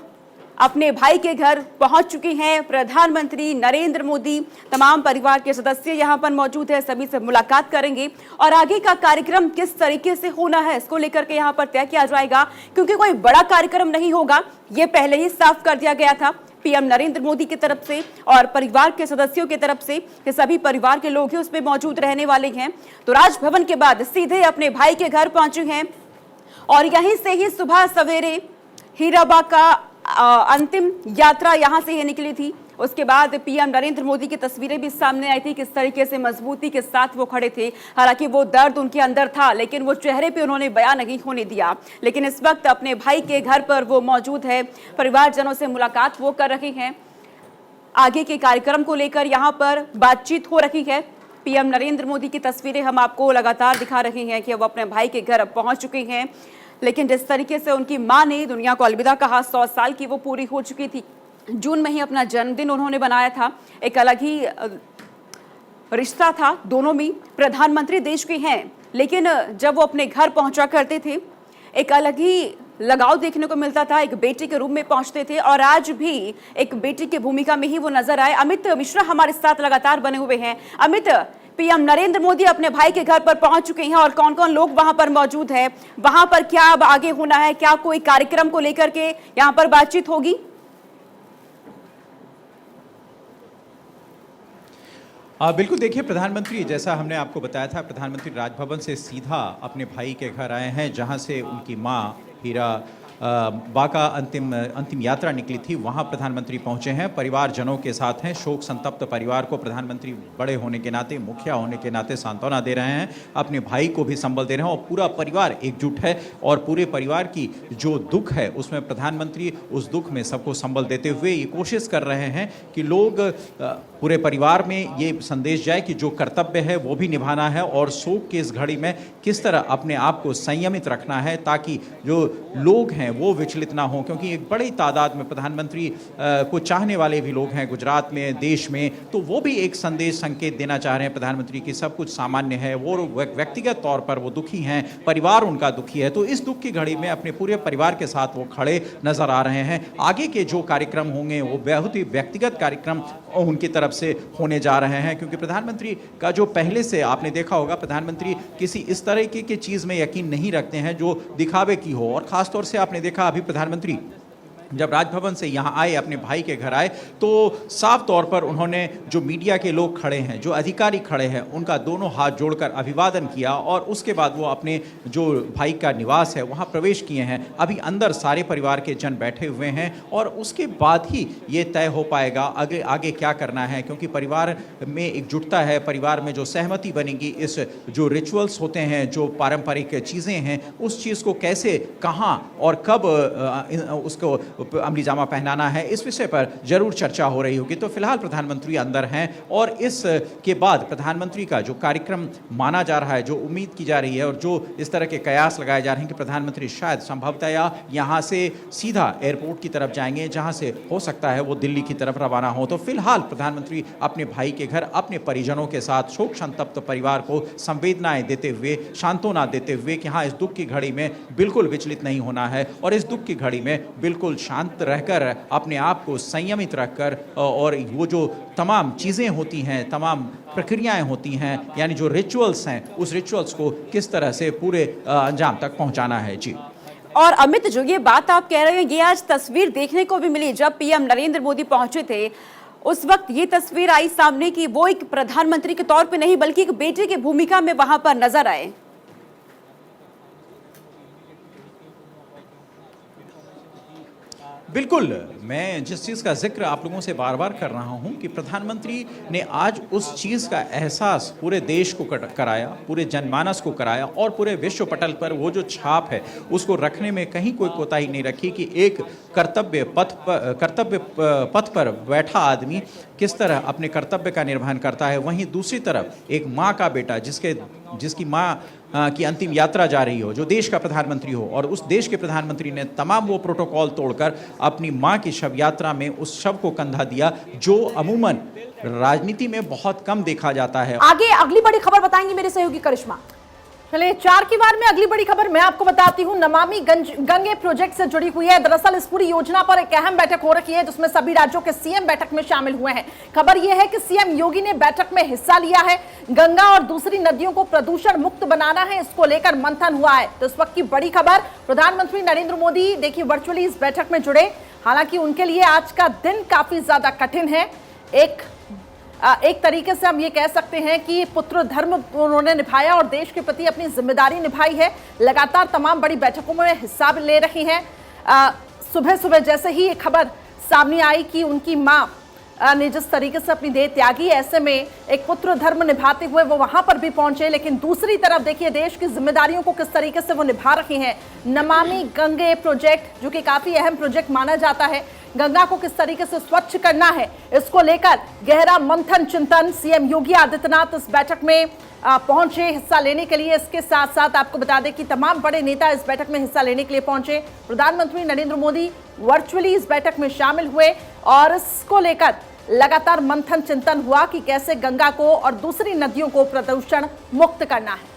अपने भाई के घर पहुंच चुके हैं प्रधानमंत्री नरेंद्र मोदी। तमाम परिवार के सदस्य यहां पर मौजूद है, सभी से मुलाकात करेंगे, और आगे का कार्यक्रम किस तरीके से होना है इसको लेकर के यहां पर तय किया जाएगा, क्योंकि कोई बड़ा कार्यक्रम नहीं होगा, ये पहले ही साफ कर दिया गया था पीएम नरेंद्र मोदी की तरफ से और परिवार के सदस्यों की तरफ से कि सभी परिवार के लोग ही उसमें मौजूद रहने वाले हैं। तो राजभवन के बाद सीधे अपने भाई के घर पहुंचे हैं, और यहीं से ही सुबह सवेरे हीराबा का अंतिम यात्रा यहां से ही निकली थी। उसके बाद पीएम नरेंद्र मोदी की तस्वीरें भी सामने आई थी, किस तरीके से मजबूती के साथ वो खड़े थे। हालांकि वो दर्द उनके अंदर था, लेकिन वो चेहरे पे उन्होंने बयां नहीं होने दिया। लेकिन इस वक्त अपने भाई के घर पर वो मौजूद है, परिवारजनों से मुलाकात वो कर रहे हैं। आगे के कार्यक्रम को लेकर यहाँ पर बातचीत हो रही है। पीएम नरेंद्र मोदी की तस्वीरें हम आपको लगातार दिखा रहे हैं कि वो अपने भाई के घर पहुंच चुके हैं। लेकिन जिस तरीके से उनकी मां ने दुनिया को अलविदा कहा, 100 साल की वो पूरी हो चुकी थी। जून में ही अपना जन्मदिन उन्होंने बनाया था। एक अलग ही रिश्ता था दोनों में। प्रधानमंत्री देश के हैं, लेकिन जब वो अपने घर पहुंचा करते थे एक अलग ही लगाव देखने को मिलता था। एक बेटे के रूप में पहुंचते थे, और आज भी एक बेटे की भूमिका में ही वो नजर आए। अमित मिश्रा हमारे साथ लगातार बने हुए हैं। अमित, पीएम नरेंद्र मोदी अपने भाई के घर पर पहुंच चुके हैं, और कौन कौन लोग वहां पर मौजूद हैं, वहां पर क्या अब आगे होना है, क्या कोई कार्यक्रम को लेकर के यहां पर बातचीत होगी? बिल्कुल, देखिए प्रधानमंत्री, जैसा हमने आपको बताया था, प्रधानमंत्री राजभवन से सीधा अपने भाई के घर आए हैं, जहां से उनकी मां हीरा बाका अंतिम यात्रा निकली थी वहाँ प्रधानमंत्री पहुँचे हैं, परिवारजनों के साथ हैं। शोक संतप्त परिवार को प्रधानमंत्री बड़े होने के नाते, मुखिया होने के नाते सांत्वना दे रहे हैं, अपने भाई को भी संबल दे रहे हैं और पूरा परिवार एकजुट है। और पूरे परिवार की जो दुख है उसमें प्रधानमंत्री उस दुख में सबको संबल देते हुए ये कोशिश कर रहे हैं कि लोग पूरे परिवार में ये संदेश जाए कि जो कर्तव्य है वो भी निभाना है और शोक की इस घड़ी में किस तरह अपने आप को संयमित रखना है ताकि जो लोग हैं वो विचलित ना हो, क्योंकि एक बड़ी तादाद में प्रधानमंत्री को चाहने वाले भी लोग हैं गुजरात में, देश में, तो वो भी एक संदेश संकेत देना चाह रहे हैं प्रधानमंत्री की सब कुछ सामान्य है। वो व्यक्तिगत तौर पर वो दुखी हैं, परिवार उनका दुखी है, तो इस दुख की घड़ी में अपने पूरे परिवार के साथ वो खड़े नजर आ रहे हैं। आगे के जो कार्यक्रम होंगे वो बहुत ही व्यक्तिगत कार्यक्रम उनकी तरफ से होने जा रहे हैं, क्योंकि प्रधानमंत्री का जो पहले से आपने देखा होगा, प्रधानमंत्री किसी इस तरह की चीज में यकीन नहीं रखते हैं जो दिखावे की हो। और खासतौर से आपने देखा अभी प्रधानमंत्री जब राजभवन से यहाँ आए, अपने भाई के घर आए, तो साफ तौर पर उन्होंने जो मीडिया के लोग खड़े हैं, जो अधिकारी खड़े हैं, उनका दोनों हाथ जोड़कर अभिवादन किया और उसके बाद वो अपने जो भाई का निवास है वहाँ प्रवेश किए हैं। अभी अंदर सारे परिवार के जन बैठे हुए हैं और उसके बाद ही ये तय हो पाएगा आगे क्या करना है, क्योंकि परिवार में एकजुटता है, परिवार में जो सहमति बनेगी, इस जो रिचुअल्स होते हैं, जो पारंपरिक चीज़ें हैं, उस चीज़ को कैसे, कहाँ और कब उसको अमली जामा पहनाना है, इस विषय पर जरूर चर्चा हो रही होगी। तो फिलहाल प्रधानमंत्री अंदर हैं और इस के बाद प्रधानमंत्री का जो कार्यक्रम माना जा रहा है, जो उम्मीद की जा रही है और जो इस तरह के कयास लगाए जा रहे हैं कि प्रधानमंत्री शायद संभवतः या यहाँ से सीधा एयरपोर्ट की तरफ जाएंगे, जहाँ से हो सकता है वो दिल्ली की तरफ रवाना हो। तो फिलहाल प्रधानमंत्री अपने भाई के घर अपने परिजनों के साथ शोक संतप्त परिवार को संवेदनाएं देते हुए, सांत्वना देते हुए कि हाँ, इस दुख की घड़ी में बिल्कुल विचलित नहीं होना है और इस दुख की घड़ी में बिल्कुल शांत रहकर अपने आप को संयमित रखकर और वो जो तमाम चीज़ें होती हैं, तमाम प्रक्रियाएं होती हैं, यानी जो रिचुअल्स हैं, उस रिचुअल्स को किस तरह से पूरे अंजाम तक पहुंचाना है। जी। और अमित, जो ये बात आप कह रहे हैं, ये आज तस्वीर देखने को भी मिली जब पीएम नरेंद्र मोदी पहुंचे थे। उस वक्त ये तस्वीर आई सामने कि वो एक प्रधानमंत्री के तौर पे नहीं बल्कि एक बेटे की भूमिका में वहां पर नजर आए। बिल्कुल, मैं जिस चीज़ का जिक्र आप लोगों से बार बार कर रहा हूं कि प्रधानमंत्री ने आज उस चीज़ का एहसास पूरे देश को कराया, पूरे जनमानस को कराया और पूरे विश्व पटल पर वो जो छाप है उसको रखने में कहीं कोई कोताही नहीं रखी कि एक कर्तव्य पथ पर बैठा आदमी किस तरह अपने कर्तव्य का निर्वहन करता है, वहीं दूसरी तरफ एक माँ का बेटा जिसकी माँ की अंतिम यात्रा जा रही हो, जो देश का प्रधानमंत्री हो, और उस देश के प्रधानमंत्री ने तमाम वो प्रोटोकॉल तोड़कर अपनी माँ की शव यात्रा में उस शव को कंधा दिया, जो अमूमन राजनीति में बहुत कम देखा जाता है। आगे अगली बड़ी खबर बताएंगी मेरे सहयोगी करिश्मा। चलिए, 4 की बार में अगली बड़ी खबर मैं आपको बताती हूं, नमामि गंगे प्रोजेक्ट से जुड़ी हुई है। दरअसल इस पूरी योजना पर एक अहम बैठक हो रखी है जिसमें सभी राज्यों के सीएम बैठक में शामिल हुए हैं। खबर यह है कि सीएम योगी ने बैठक में हिस्सा लिया है। गंगा और दूसरी नदियों को प्रदूषण मुक्त बनाना है, इसको लेकर मंथन हुआ है। तो इस वक्त की बड़ी खबर, प्रधानमंत्री नरेंद्र मोदी देखिए वर्चुअली इस बैठक में जुड़े। हालांकि उनके लिए आज का दिन काफी ज्यादा कठिन है। एक तरीके से हम ये कह सकते हैं कि पुत्र धर्म उन्होंने निभाया और देश के प्रति अपनी जिम्मेदारी निभाई है। लगातार तमाम बड़ी बैठकों में हिस्सा ले रही हैं। सुबह सुबह जैसे ही ये खबर सामने आई कि उनकी मां ने जिस तरीके से अपनी देह त्यागी, ऐसे में एक पुत्र धर्म निभाते हुए वो वहां पर भी पहुंचे। लेकिन दूसरी तरफ देखिए देश की जिम्मेदारियों को किस तरीके से वो निभा रही हैं। नमामि गंगे प्रोजेक्ट, जो कि काफी अहम प्रोजेक्ट माना जाता है, गंगा को किस तरीके से स्वच्छ करना है, इसको लेकर गहरा मंथन चिंतन। सीएम योगी आदित्यनाथ इस बैठक में पहुंचे हिस्सा लेने के लिए। इसके साथ साथ आपको बता दें कि तमाम बड़े नेता इस बैठक में हिस्सा लेने के लिए पहुंचे। प्रधानमंत्री नरेंद्र मोदी वर्चुअली इस बैठक में शामिल हुए और इसको लेकर लगातार मंथन चिंतन हुआ कि कैसे गंगा को और दूसरी नदियों को प्रदूषण मुक्त करना है।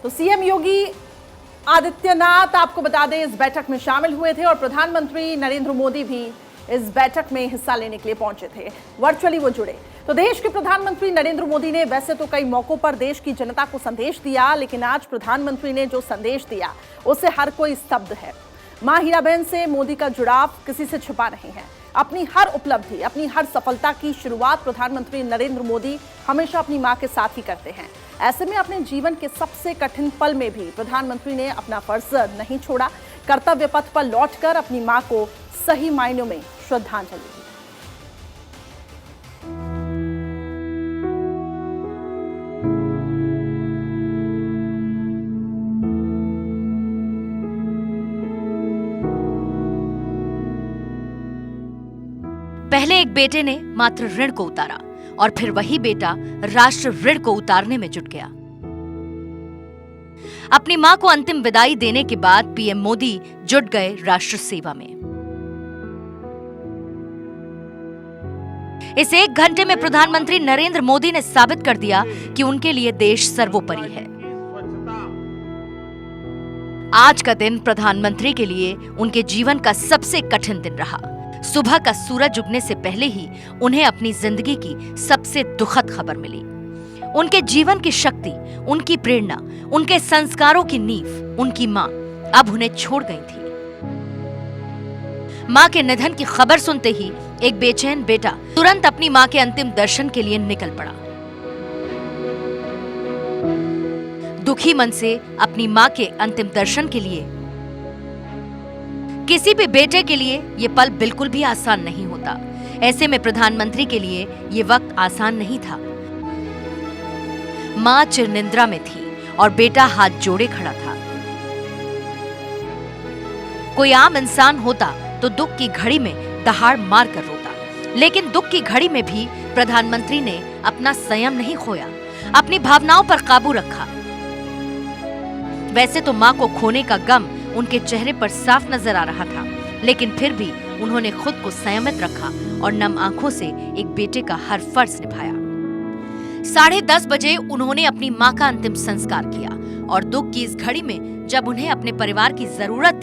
तो सीएम योगी आदित्यनाथ आपको बता दें इस बैठक में शामिल हुए थे और प्रधानमंत्री नरेंद्र मोदी भी इस बैठक में हिस्सा लेने के लिए पहुंचे थे। वर्चुअली वो जुड़े। तो देश के प्रधानमंत्री नरेंद्र मोदी ने वैसे तो कई मौकों पर देश की जनता को संदेश दिया, लेकिन आज प्रधानमंत्री ने जो संदेश दिया उससे हर कोई स्तब्ध है। मां हीराबेन से मोदी का जुड़ाव किसी से छिपा नहीं है। अपनी हर उपलब्धि, अपनी हर सफलता की शुरुआत प्रधानमंत्री नरेंद्र मोदी हमेशा अपनी मां के साथ ही करते हैं। ऐसे में अपने जीवन के सबसे कठिन पल में भी प्रधानमंत्री ने अपना फर्ज नहीं छोड़ा। कर्तव्य पथ पर लौटकर अपनी मां को सही मायनों में श्रद्धांजलि दी। पहले एक बेटे ने मात्र ऋण को उतारा और फिर वही बेटा राष्ट्र ऋण को उतारने में जुट गया। अपनी मां को अंतिम विदाई देने के बाद पीएम मोदी जुट गए राष्ट्र सेवा में। इस 1 घंटे में प्रधानमंत्री नरेंद्र मोदी ने साबित कर दिया कि उनके लिए देश सर्वोपरि है। आज का दिन प्रधानमंत्री के लिए उनके जीवन का सबसे कठिन दिन रहा। सुबह का सूरज उगने से पहले ही उन्हें अपनी जिंदगी की सबसे दुखद खबर मिली। उनके जीवन की शक्ति, उनकी प्रेरणा, उनके संस्कारों की नींव उनकी मां अब उन्हें छोड़ गई थी। मां के निधन की खबर सुनते ही एक बेचैन बेटा तुरंत अपनी मां के अंतिम दर्शन के लिए निकल पड़ा। दुखी मन से अपनी मां के अंतिम दर्शन के लिए किसी भी बेटे के लिए ये पल बिल्कुल भी आसान नहीं होता। ऐसे में प्रधानमंत्री के लिए ये वक्त आसान नहीं था। मां चिरनिद्रा में थी और बेटा हाथ जोड़े खड़ा था। कोई आम इंसान होता तो दुख की घड़ी में दहाड़ मार कर रोता, लेकिन दुख की घड़ी में भी प्रधानमंत्री ने अपना संयम नहीं खोया, अपनी भावनाओं पर काबू रखा। वैसे तो मां को खोने का गम उनके चेहरे पर साफ नजर आ रहा था, लेकिन फिर भी उन्होंने खुद को संयमित रखा और नम आंखों से एक बेटे का हर फर्ज निभाया। 10:30 बजे उन्होंने अपनी मां का अंतिम संस्कार किया और दुख की इस घड़ी में जब उन्हें अपने परिवार की जरूरत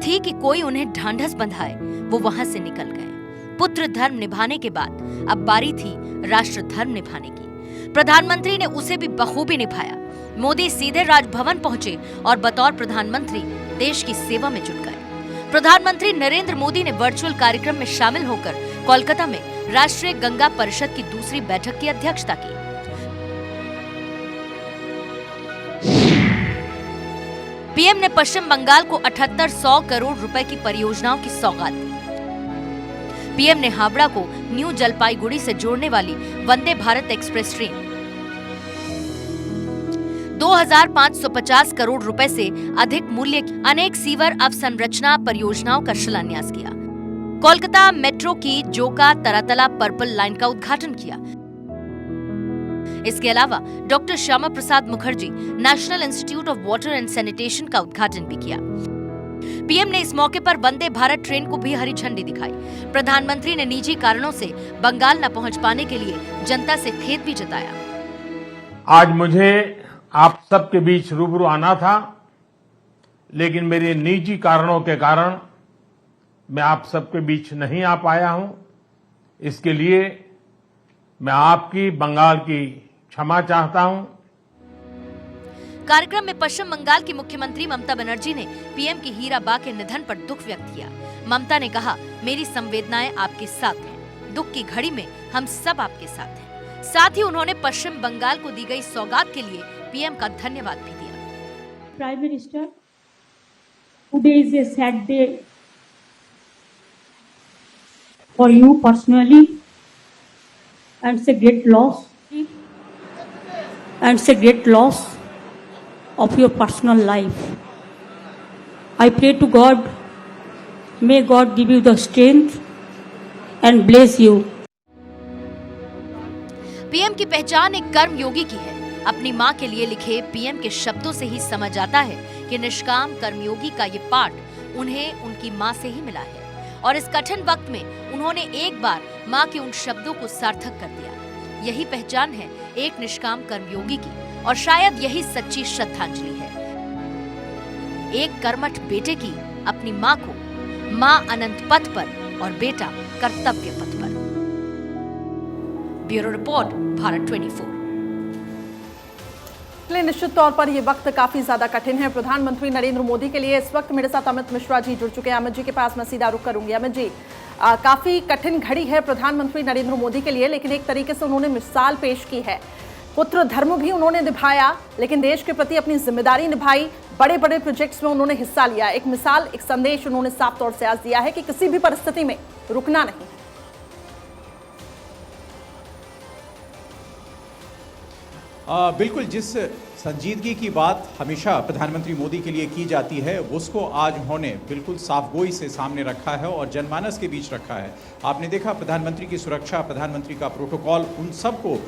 थी कि कोई उन्हें ढांढस बंधाए, वो वहां से निकल गए। पुत्र धर्म निभाने के बाद अब बारी थी राष्ट्र धर्म निभाने की। प्रधानमंत्री ने उसे भी बखूबी निभाया। मोदी सीधे राजभवन पहुंचे और बतौर प्रधानमंत्री देश की सेवा में जुट गए। प्रधानमंत्री नरेंद्र मोदी ने वर्चुअल कार्यक्रम में शामिल होकर कोलकाता में राष्ट्रीय गंगा परिषद की दूसरी बैठक की अध्यक्षता की। पीएम ने पश्चिम बंगाल को 7800 करोड़ रुपए की परियोजनाओं की सौगात दी। पीएम ने हावड़ा को न्यू जलपाईगुड़ी से जोड़ने वाली वंदे भारत एक्सप्रेस ट्रेन 2550 करोड़ रुपए से अधिक मूल्य की अनेक सीवर अवसंरचना परियोजनाओं का शिलान्यास किया। कोलकाता मेट्रो की जोका तरतला पर्पल लाइन का उद्घाटन किया। इसके अलावा doctor Shyama Prasad Mukherjee national institute of water and sanitation का उद्घाटन भी किया। पीएम ने इस मौके पर वंदे भारत ट्रेन को भी हरी झंडी दिखाई। प्रधानमंत्री ने निजी कारणों से बंगाल न पहुंच पाने के लिए जनता से खेद भी जताया। आज मुझे आप सबके बीच रूबरू आना था, लेकिन मेरे निजी कारणों के कारण मैं आप सबके बीच नहीं आ पाया हूं। इसके लिए मैं आपकी, बंगाल की क्षमा चाहता हूं। कार्यक्रम में पश्चिम बंगाल की मुख्यमंत्री ममता बनर्जी ने पीएम की हीराबा के निधन पर दुख व्यक्त किया। ममता ने कहा, मेरी संवेदनाएं आपके साथ हैं। दुख की घड़ी में हम सब आपके साथ हैं। साथ ही उन्होंने पश्चिम बंगाल को दी गई सौगात के लिए पीएम का धन्यवाद भी दिया। Prime minister, today is a sad day for you personally and it's a great loss of your personal life. I pray to God, may God give you the strength and bless you. PM की पहचान एक कर्म योगी की है। अपनी मां के लिए लिखे पीएम के शब्दों से ही समझ आता है कि निष्काम कर्मयोगी का ये पाठ उन्हें उनकी मां से ही मिला है और इस कठिन वक्त में उन्होंने एक बार मां के उन शब्दों को सार्थक कर दिया। यही पहचान है एक निष्काम कर्मयोगी की और शायद यही सच्ची श्रद्धांजलि है। एक कर्मठ बेटे की अपनी मां को, मां अनंत पथ पर और बेटा कर्तव्य पथ पर। Bureau report, Bharat 24। निश्चित तौर पर यह वक्त काफी ज्यादा कठिन है प्रधानमंत्री नरेंद्र मोदी के लिए। इस वक्त मेरे साथ अमित मिश्रा जी जुड़ चुके हैं। अमित जी के पास मैं सीधा रुख करूंगी। अमित जी, काफी कठिन घड़ी है प्रधानमंत्री नरेंद्र मोदी के लिए, लेकिन एक तरीके से उन्होंने मिसाल पेश की है। पुत्र धर्म भी उन्होंने निभाया, लेकिन देश के प्रति अपनी जिम्मेदारी निभाई। बड़े बड़े प्रोजेक्ट्स में उन्होंने हिस्सा लिया। एक मिसाल, एक संदेश उन्होंने साफ तौर से आज दिया है कि किसी भी परिस्थिति में रुकना नहीं। बिल्कुल, जिस संजीदगी की बात हमेशा प्रधानमंत्री मोदी के लिए की जाती है, उसको आज उन्होंने बिल्कुल साफगोई से सामने रखा है और जनमानस के बीच रखा है। आपने देखा प्रधानमंत्री की सुरक्षा, प्रधानमंत्री का प्रोटोकॉल, उन सबको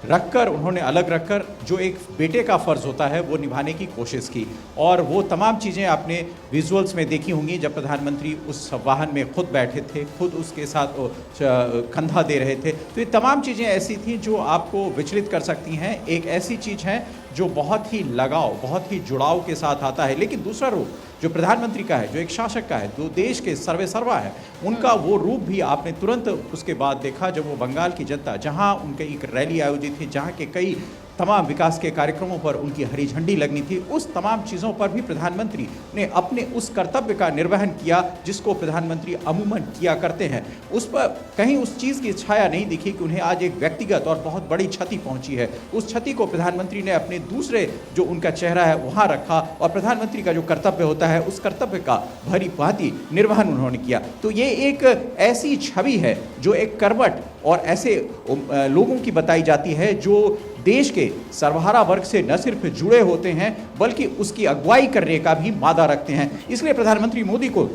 रखकर उन्होंने अलग रखकर जो एक बेटे का फ़र्ज़ होता है वो निभाने की कोशिश की। और वो तमाम चीज़ें आपने विजुअल्स में देखी होंगी जब प्रधानमंत्री उस वाहन में खुद बैठे थे, खुद उसके साथ कंधा दे रहे थे। तो ये तमाम चीज़ें ऐसी थी जो आपको विचलित कर सकती हैं। एक ऐसी चीज़ है जो बहुत ही लगाव, बहुत ही जुड़ाव के साथ आता है। लेकिन दूसरा रूप जो प्रधानमंत्री का है, जो एक शासक का है, जो देश के सर्वेसर्वा है, उनका वो रूप भी आपने तुरंत उसके बाद देखा जब वो बंगाल की जनता, जहां उनकी एक रैली आयोजित थी, जहां के कई तमाम विकास के कार्यक्रमों पर उनकी हरी झंडी लगनी थी, उस तमाम चीज़ों पर भी प्रधानमंत्री ने अपने उस कर्तव्य का निर्वहन किया जिसको प्रधानमंत्री अमूमन किया करते हैं। उस पर कहीं उस चीज़ की छाया नहीं दिखी कि उन्हें आज एक व्यक्तिगत और बहुत बड़ी क्षति पहुंची है। उस क्षति को प्रधानमंत्री ने अपने दूसरे जो उनका चेहरा है वहाँ रखा और प्रधानमंत्री का जो कर्तव्य होता है उस कर्तव्य का भली भांति निर्वहन उन्होंने किया। तो ये एक ऐसी छवि है जो एक करवट और ऐसे लोगों की बताई जाती है जो देश के सर्वहारा वर्ग से न सिर्फ जुड़े होते हैं बल्कि उसकी अगुवाई करने का भी मादा रखते हैं। इसलिए प्रधानमंत्री मोदी को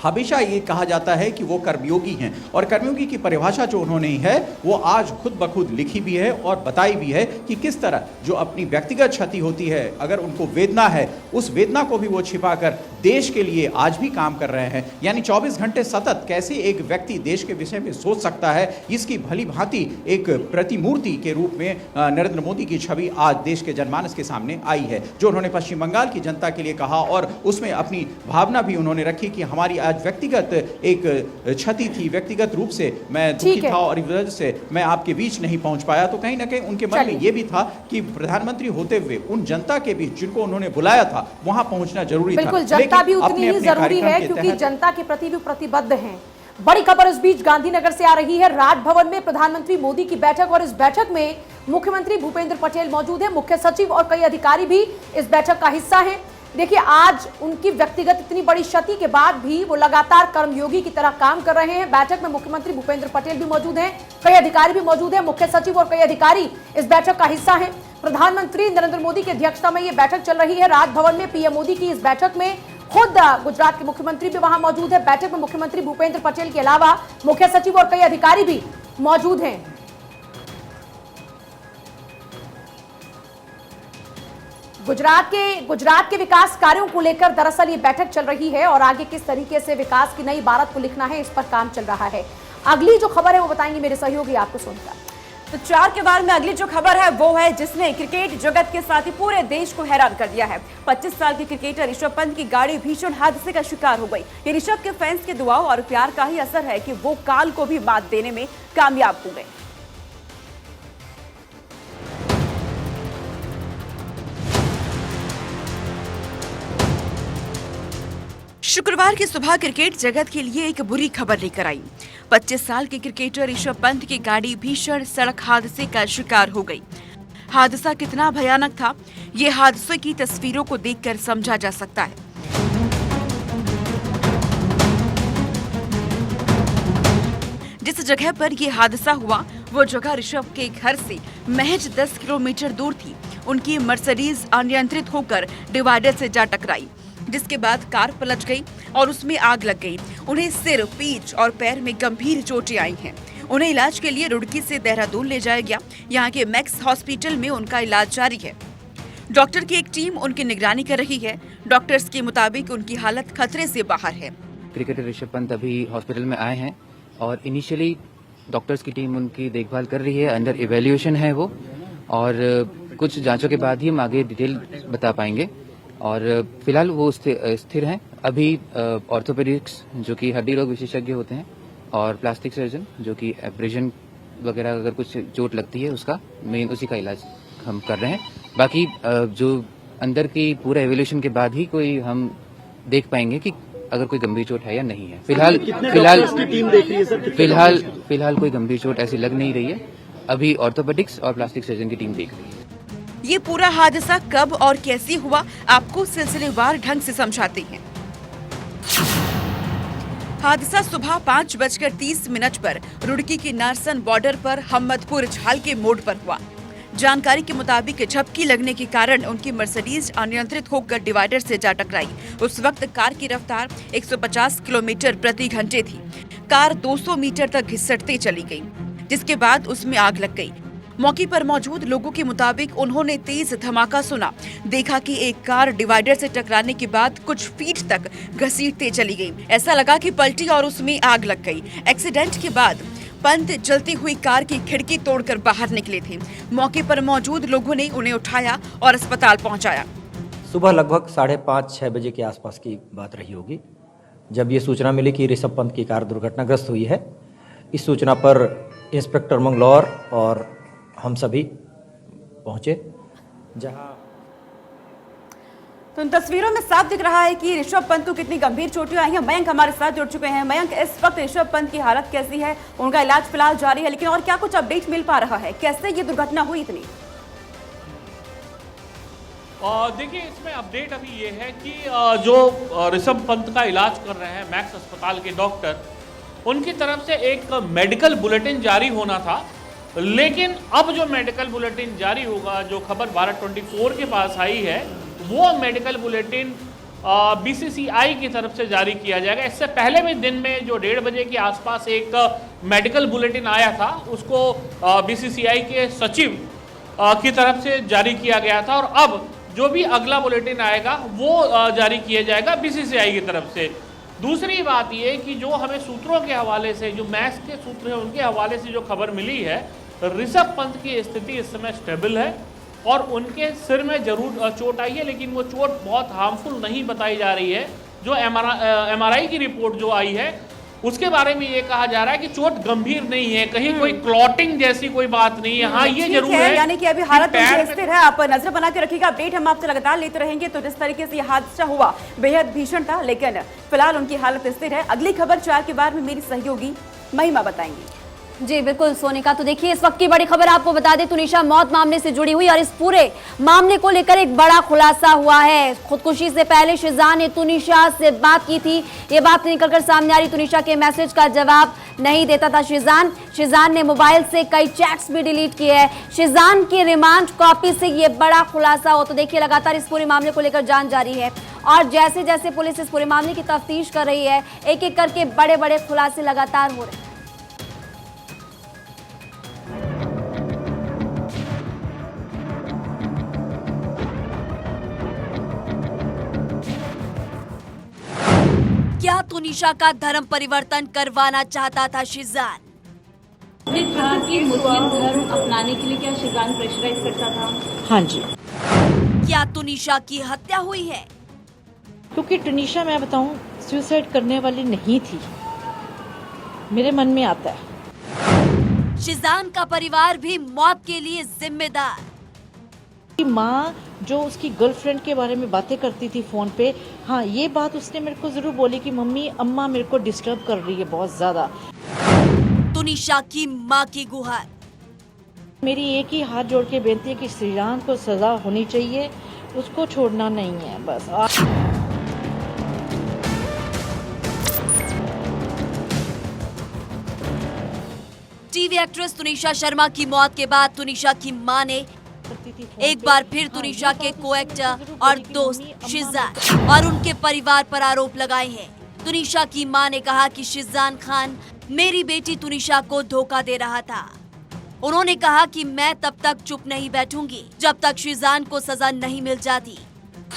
हमेशा ये कहा जाता है कि वो कर्मयोगी हैं और कर्मयोगी की परिभाषा जो उन्होंने है वो आज खुद ब खुद लिखी भी है और बताई भी है कि किस तरह जो अपनी व्यक्तिगत क्षति होती है, अगर उनको वेदना है, उस वेदना को भी वो छिपाकर देश के लिए आज भी काम कर रहे हैं। यानी 24 घंटे सतत कैसे एक व्यक्ति देश के विषय में सोच सकता है, इसकी भली भांति एक प्रतिमूर्ति के रूप में नरेंद्र मोदी की छवि आज देश के जनमानस के सामने आई है। जो उन्होंने पश्चिम बंगाल की जनता के लिए कहा और उसमें अपनी भावना भी उन्होंने रखी कि हमारी आज व्यक्तिगत एक क्षति थी, व्यक्तिगत रूप से मैं दुखी था और इस वजह से मैं आपके बीच नहीं पहुंच पाया। तो कहीं ना कहीं उनके मन में ये भी था कि प्रधानमंत्री होते हुए उन जनता के बीच जिनको उन्होंने बुलाया था वहां पहुंचना जरूरी था। बिल्कुल, जनता भी उतनी ही जरूरी है क्योंकि जनता के प्रति भी प्रतिबद्ध हैं। बड़ी खबर इस बीच गांधीनगर से आ रही है। राजभवन में प्रधानमंत्री मोदी की बैठक और इस बैठक में मुख्यमंत्री भूपेंद्र पटेल मौजूद हैं, मुख्य सचिव और कई अधिकारी भी इस बैठक का हिस्सा हैं। देखिए, आज उनकी व्यक्तिगत इतनी बड़ी क्षति के बाद भी वो लगातार कर्मयोगी की तरह काम कर रहे हैं। बैठक में मुख्यमंत्री भूपेंद्र पटेल भी मौजूद हैं, कई अधिकारी भी मौजूद हैं, मुख्य सचिव और कई अधिकारी इस बैठक का हिस्सा हैं। प्रधानमंत्री नरेंद्र मोदी की अध्यक्षता में ये बैठक चल रही है राजभवन में। पीएम मोदी की इस बैठक में खुद गुजरात के मुख्यमंत्री भी वहां मौजूद है। बैठक में मुख्यमंत्री भूपेंद्र पटेल के अलावा मुख्य सचिव और कई अधिकारी भी मौजूद हैं। गुजरात के विकास कार्यों को लेकर दरअसल ये बैठक चल रही है और आगे किस तरीके से विकास की नई इबारत को लिखना है इस पर काम चल रहा है। अगली जो खबर है वो बताएंगे मेरे सहयोगी आपको सुनकर। तो 4 के बाद में अगली जो खबर है वो है जिसने क्रिकेट जगत के साथ ही पूरे देश को हैरान कर दिया है। 25 साल के क्रिकेटर ऋषभ पंत की गाड़ी भीषण हादसे का शिकार हो गई। ये ऋषभ के फैंस के दुआओं और प्यार का ही असर है कि वो काल को भी मात देने में कामयाब हो गए। शुक्रवार की सुबह क्रिकेट जगत के लिए एक बुरी खबर लेकर आई। 25 साल के क्रिकेटर ऋषभ पंत की गाड़ी भीषण सड़क हादसे का शिकार हो गई। हादसा कितना भयानक था, ये हादसे की तस्वीरों को देखकर समझा जा सकता है। जिस जगह पर यह हादसा हुआ वो जगह ऋषभ के घर से महज 10 किलोमीटर दूर थी। उनकी मर्सिडीज अनियंत्रित होकर डिवाइडर से जा टकराई, जिसके बाद कार पलट गई और उसमें आग लग गई। उन्हें सिर, पीठ और पैर में गंभीर चोटें आई हैं। उन्हें इलाज के लिए रुड़की से देहरादून ले जाया गया। यहाँ के मैक्स हॉस्पिटल में उनका इलाज जारी है। डॉक्टर की एक टीम उनकी निगरानी कर रही है। डॉक्टर्स के मुताबिक उनकी हालत खतरे से बाहर है। क्रिकेटर ऋषभ पंत अभी हॉस्पिटल में आए हैं और इनिशियली डॉक्टर्स की टीम उनकी देखभाल कर रही है। अंडर इवेल्युएशन है वो, और कुछ जांचों के बाद ही हम आगे डिटेल बता पाएंगे। और फिलहाल वो स्थिर हैं। अभी ऑर्थोपेडिक्स जो कि हड्डी रोग विशेषज्ञ होते हैं और प्लास्टिक सर्जन जो कि एब्रेजन वगैरह अगर कुछ चोट लगती है उसका मेन उसी का इलाज हम कर रहे हैं। बाकी जो अंदर की पूरा एवोल्यूशन के बाद ही कोई हम देख पाएंगे कि अगर कोई गंभीर चोट है या नहीं है। फिलहाल कोई गंभीर चोट ऐसी लग नहीं रही है। अभी ऑर्थोपेडिक्स और प्लास्टिक सर्जन की टीम देख रही है। ये पूरा हादसा कब और कैसे हुआ, आपको सिलसिलेवार ढंग से समझाते हैं। हादसा सुबह 5:30 पर रुड़की के नारसन बॉर्डर पर हमदपुर झाल के मोड़ पर हुआ। जानकारी के मुताबिक झपकी लगने के कारण उनकी मर्सिडीज अनियंत्रित होकर डिवाइडर से जा टकराई। उस वक्त कार की रफ्तार 150 किलोमीटर प्रति घंटे थी। कार 200 मीटर तक घिसटते चली गई, जिसके बाद उसमें आग लग गई। मौके पर मौजूद लोगों के मुताबिक उन्होंने तेज धमाका सुना। देखा कि एक कार डिवाइडर से टकराने के बाद कुछ फीट तक घसीटते चली गई। ऐसा लगा कि पलटी और उसमें आग लग गई। एक्सीडेंट के बाद पंत जलती हुई कार की खिड़की तोड़कर बाहर निकले थे। मौके पर मौजूद लोगों ने उन्हें उठाया और अस्पताल पहुंचाया। सुबह लगभग 5:30-6 बजे के आसपास की बात रही होगी, जब ये सूचना मिली कि ऋषभ पंत की कार दुर्घटनाग्रस्त हुई है। इस सूचना पर इंस्पेक्टर मंगलौर और हम सभी पहुंचे, जहां तो इन तस्वीरों में साफ दिख रहा है कि ऋषभ पंत को कितनी गंभीर चोटें आई हैं। मयंक हमारे साथ जुड़ चुके हैं। मयंक, इस वक्त ऋषभ पंत की हालत कैसी है? उनका इलाज फिलहाल जारी है, लेकिन और क्या कुछ अपडेट मिल पा रहा है? कैसे ये दुर्घटना हुई इतनी? देखिए, इसमें अपडेट अभी ये है कि जो ऋषभ पंत का इलाज कर रहे हैं मैक्स अस्पताल के डॉक्टर, उनकी तरफ से एक मेडिकल बुलेटिन जारी होना था, लेकिन अब जो मेडिकल बुलेटिन जारी होगा, जो खबर भारत 24 के पास आई है, वो मेडिकल बुलेटिन बीसीसीआई की तरफ से जारी किया जाएगा। इससे पहले भी दिन में जो 1:30 बजे के आसपास एक मेडिकल बुलेटिन आया था, उसको बीसीसीआई के सचिव की तरफ से जारी किया गया था, और अब जो भी अगला बुलेटिन आएगा वो जारी किया जाएगा बीसीसीआई की तरफ से। दूसरी बात ये कि जो हमें सूत्रों के हवाले से, जो मैक्स के सूत्र हैं उनके हवाले से जो खबर मिली है, ऋषभ पंत की स्थिति इस समय स्टेबल है और उनके सिर में जरूर चोट आई है, लेकिन वो चोट बहुत हार्मफुल नहीं बताई जा रही है। जो एमआरआई की रिपोर्ट जो आई है उसके बारे में ये कहा जा रहा है कि चोट गंभीर नहीं है, कहीं कोई क्लॉटिंग जैसी कोई बात नहीं है। हाँ, ये जरूर है, यानी कि अभी हालत स्थिर है। आप नजर बना के रखिएगा, अपडेट हम आपसे लगातार लेते रहेंगे। तो जिस तरीके से ये हादसा हुआ बेहद भीषण था, लेकिन फिलहाल उनकी हालत स्थिर है। अगली खबर 4 के बाद में मेरी सहयोगी महिमा बताएंगी। जी बिल्कुल सोनिका, तो देखिए इस वक्त की बड़ी खबर आपको बता दें, तुनिशा मौत मामले से जुड़ी हुई और इस पूरे मामले को लेकर एक बड़ा खुलासा हुआ है। खुदकुशी से पहले शिजान ने तुनिशा से बात की थी, ये बात निकलकर सामने आ रही। तुनिशा के मैसेज का जवाब नहीं देता था शिजान ने मोबाइल से कई चैट्स भी डिलीट किए हैं। शिजान की रिमांड कॉपी से ये बड़ा खुलासा हो, तो देखिए लगातार इस पूरे मामले को लेकर जांच जारी है और जैसे जैसे पुलिस इस पूरे मामले की तफ्तीश कर रही है, एक एक करके बड़े बड़े खुलासे लगातार हो रहे हैं। क्या तुनिशा का धर्म परिवर्तन करवाना चाहता था शिजान? कहा कि मुस्लिम धर्म अपनाने के लिए क्या शिजान प्रेशराइज करता था? हाँ जी। क्या तुनिशा की हत्या हुई है? क्योंकि तुनिशा, मैं बताऊं, सुसाइड करने वाली नहीं थी, मेरे मन में आता है। शिजान का परिवार भी मौत के लिए जिम्मेदार। माँ जो उसकी गर्लफ्रेंड के बारे में बातें करती थी फोन पे, हाँ ये बात उसने मेरे को जरूर बोली कि मम्मी अम्मा मेरे को डिस्टर्ब कर रही है बहुत ज्यादा। तुनिशा की माँ की गुहार। मेरी एक ही हाथ जोड़ के बेनती है कि शिजान को सजा होनी चाहिए, उसको छोड़ना नहीं है बस। टीवी एक्ट्रेस तुनिशा शर्मा की मौत के बाद तुनिशा की मां ने एक बार फिर तुनिशा के को एक्टर और दोस्त शिजान और उनके परिवार पर आरोप लगाए हैं। तुनिशा की मां ने कहा कि शिजान खान मेरी बेटी तुनिशा को धोखा दे रहा था। उन्होंने कहा कि मैं तब तक चुप नहीं बैठूंगी जब तक शिजान को सजा नहीं मिल जाती।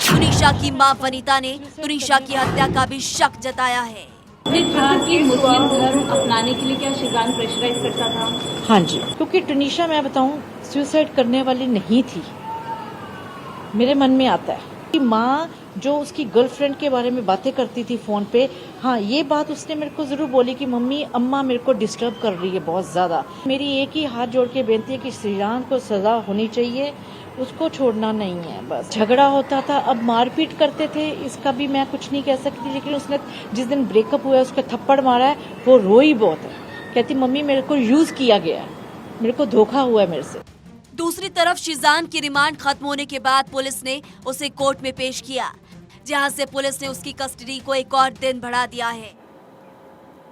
तुनिशा की मां वनीता ने तुनिशा की हत्या का भी शक जताया है। कहा कि मुस्लिम धर्म अपनाने के लिए क्या शिजान प्रेशराइज करता था? हाँ जी। क्योंकि तुनिशा, मैं बताऊं, सुसाइड करने वाली नहीं थी, मेरे मन में आता है। माँ जो उसकी गर्लफ्रेंड के बारे में बातें करती थी फोन पे, हाँ, ये बात उसने मेरे को जरूर बोली कि मम्मी अम्मा मेरे को डिस्टर्ब कर रही है बहुत ज्यादा। मेरी एक ही हाथ जोड़ के बेनती है कि श्रीराम को सजा होनी चाहिए, उसको छोड़ना नहीं है। बस झगड़ा होता था, अब मारपीट करते थे, इसका भी मैं कुछ नहीं कह सकती। लेकिन उसने जिस दिन ब्रेकअप हुआ है उसका थप्पड़ मारा है, वो रोई बहुत है। कहती मम्मी मेरे को यूज किया गया है, मेरे को धोखा हुआ है मेरे से। दूसरी तरफ शीजान की रिमांड खत्म होने के बाद पुलिस ने उसे कोर्ट में पेश किया, जहां से पुलिस ने उसकी कस्टडी को एक और दिन बढ़ा दिया है।